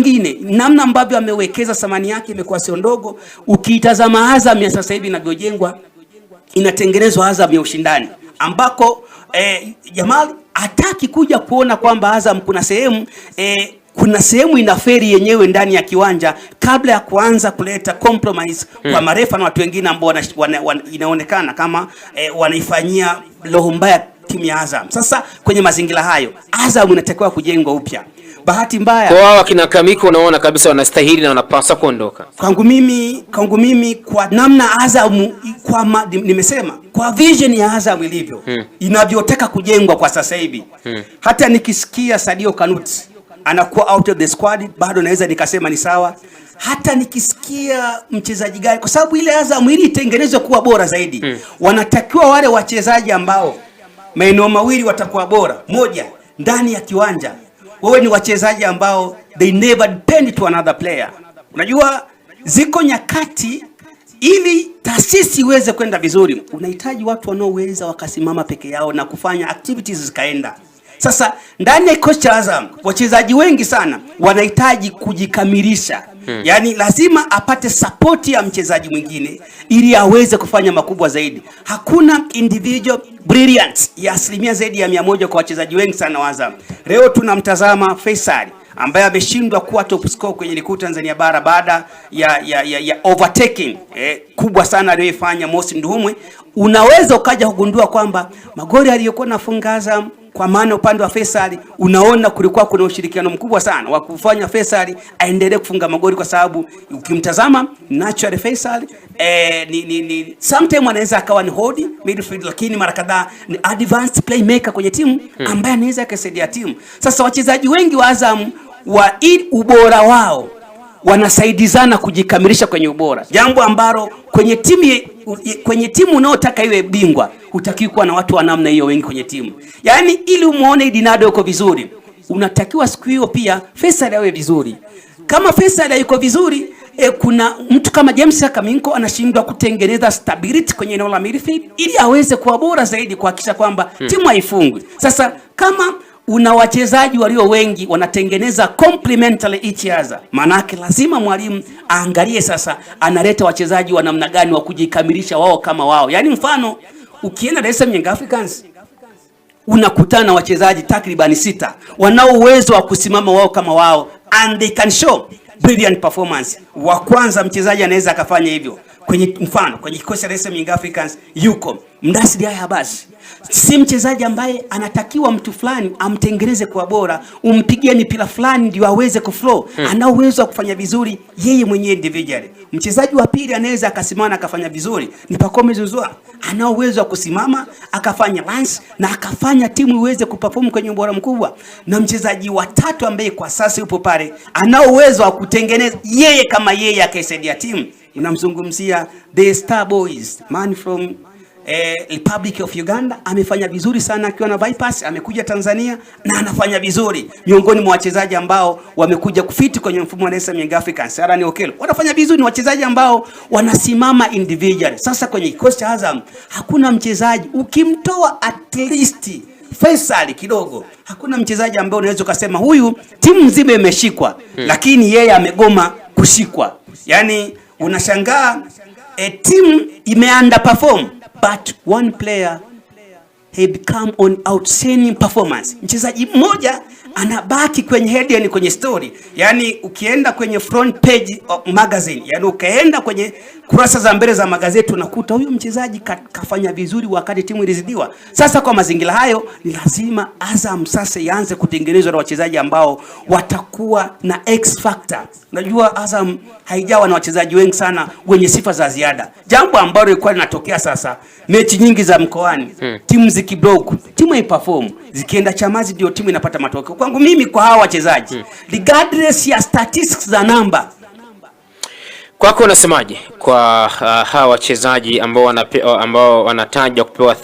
kingine, namna ambavyo amewekeza thamani yake imekuwa sio ndogo. Ukiitazama Azam ya sasa hivi inavyojengwa, inatengenezwa Azam ya ushindani ambako Jamal hataki kuja kuona kwamba Azam kuna sehemu inaferi yenyewe ndani ya kiwanja kabla ya kuanza kuleta compromise kwa marefa na watu wengine ambao inaonekana kama wanaifanyia roho mbaya timu ya Azam. Sasa kwenye mazingira hayo, Azam inatakiwa kujengwa upya. Bahati mbaya kwa wao kina Kamiko, unaona kabisa wanastahili na wanapaswa kuondoka. Kwangu mimi kwa namna Azam nimesema kwa vision ya Azam ilivyo inavyotaka kujengwa kwa sasa hivi, hata nikisikia Sadio Kanuti anakuwa out of the squad bado naweza nikasema ni sawa. Hata nikisikia mchezaji gani, kwa sababu ile Azam ili itengenezwe kuwa bora zaidi wanatakiwa wale wachezaji ambao maeneo mawili watakuwa bora. Moja, ndani ya kiwanja wewe ni wachezaji ambao they never depend to another player. Unajua ziko nyakati ili taasisi iweze kwenda vizuri unahitaji watu wanaoweza wakasimama peke yao na kufanya activities zikaenda. Sasa ndani ya kikosi cha Azam wachezaji wengi sana wanahitaji kujikamilisha. Yaani lazima apate support ya mchezaji mwingine ili aweze kufanya makubwa zaidi. Hakuna individual brilliance ya asilimia zaidi ya 100 kwa wachezaji wengi sana wa Azam. Leo tunamtazama Faisal ambaye ameshindwa kuwa top scorer kwenye ligi Tanzania bara baada ya overtaking kubwa sana aliyofanya Mosi Nduhumwe. Unaweza ukaja kugundua kwamba magoli aliyokuwa anafunga Azam, kwa maana upande wa Faisal unaona kulikuwa kuna ushirikiano mkubwa sana wa kufanya Faisal aendelee kufunga magoli, kwa sababu ukimtazama natural Faisal sometimes anaweza akawa ni hold midfield, lakini mara kadhaa ni advanced playmaker kwenye timu ambaye anaweza kusaidia timu. Sasa wachezaji wengi wa Azam ubora wao wanasaidizana kujikamilisha kwenye ubora, jambo ambalo kwenye timu unaotaka iwe bingwa hutakiwi kuwa na watu wa namna hiyo wengi kwenye timu. Yaani ili umuone Dinado yuko vizuri, unatakiwa siku hiyo pia Faisal awe vizuri. Kama Faisal yuko vizuri, kuna mtu kama James Kaminko anashindwa kutengeneza stability kwenye eneo la midfield ili aweze kuwa bora zaidi kuhakikisha kwamba timu haifungwi. Sasa kama una wachezaji walio wengi wanatengeneza complementary each other, manake lazima mwalimu aangalie sasa analeta wachezaji wa namna gani wa kujikamilisha wao kama wao. Yaani mfano ukienda Dar es Salaam Young Africans unakutana wachezaji takriban 6 wanao uwezo wa kusimama wao kama wao and they can show brilliant performance. Wa kwanza mchezaji anaweza akafanya hivyo kwenye mfano kwenye kikosi cha Dar es Salaam Young Africans yuko Mdasiri Habasi. Si mchezaji ambaye anatakiwa mtu fulani amtengeneze kwa bora, umpigie mipira fulani ndio aweze kuflow. Ana uwezo wa kufanya vizuri yeye mwenyewe individually. Mchezaji wa pili anaweza akasimama akafanya vizuri ni Pacome Zouzoua. Ana uwezo wa kusimama akafanya lance na akafanya timu iweze kuperform kwenye ubora mkubwa. Na mchezaji wa tatu ambaye kwa sasa yupo pale ana uwezo wa kutengeneza yeye kama yeye akaisaidia timu. Unamzungumzia the Star Boys, man from Republic of Uganda. Amefanya vizuri sana akiwa na Vipers, amekuja Tanzania na anafanya vizuri. Miongoni mwa wachezaji ambao wamekuja kufiti kwenye mfumo wa Dar es Salaam Young Africans, Arani Okello, wanafanya vizuri, ni wachezaji ambao wanasimama individual. Sasa kwenye kikosi cha Azam hakuna mchezaji ukimtoa at least Faisal kidogo, hakuna mchezaji ambaye unaweza kusema huyu timu nzima imeshikwa lakini yeye amegoma kushikwa. Yaani unashangaa timu imeunderperform but one player he become on outstanding performance. Mchezaji mmoja anabaki kwenye headline kwenye story. Yaani ukienda kwenye front page of magazine, yaani ukaenda kwenye kurasa za mbele za magazeti unakuta huyo mchezaji kafanya vizuri wakati timu ilizidiwa. Sasa kwa mazingira hayo ni lazima Azam sasa ianze kutengenezwa na wachezaji ambao watakuwa na X factor. Unajua Azam haijawa na wachezaji wengi sana wenye sifa za ziada. Jambo ambalo lilikuwa linatokea sasa, mechi nyingi za mkoani, timu zikiblock, timu haiperform, zikienda Chamazi ndio timu inapata matokeo. Kwangu mimi kwa hawa wachezaji, regardless ya statistics za namba, kwako unasemaje kwa hawa wachezaji ambao wanatajwa kupewa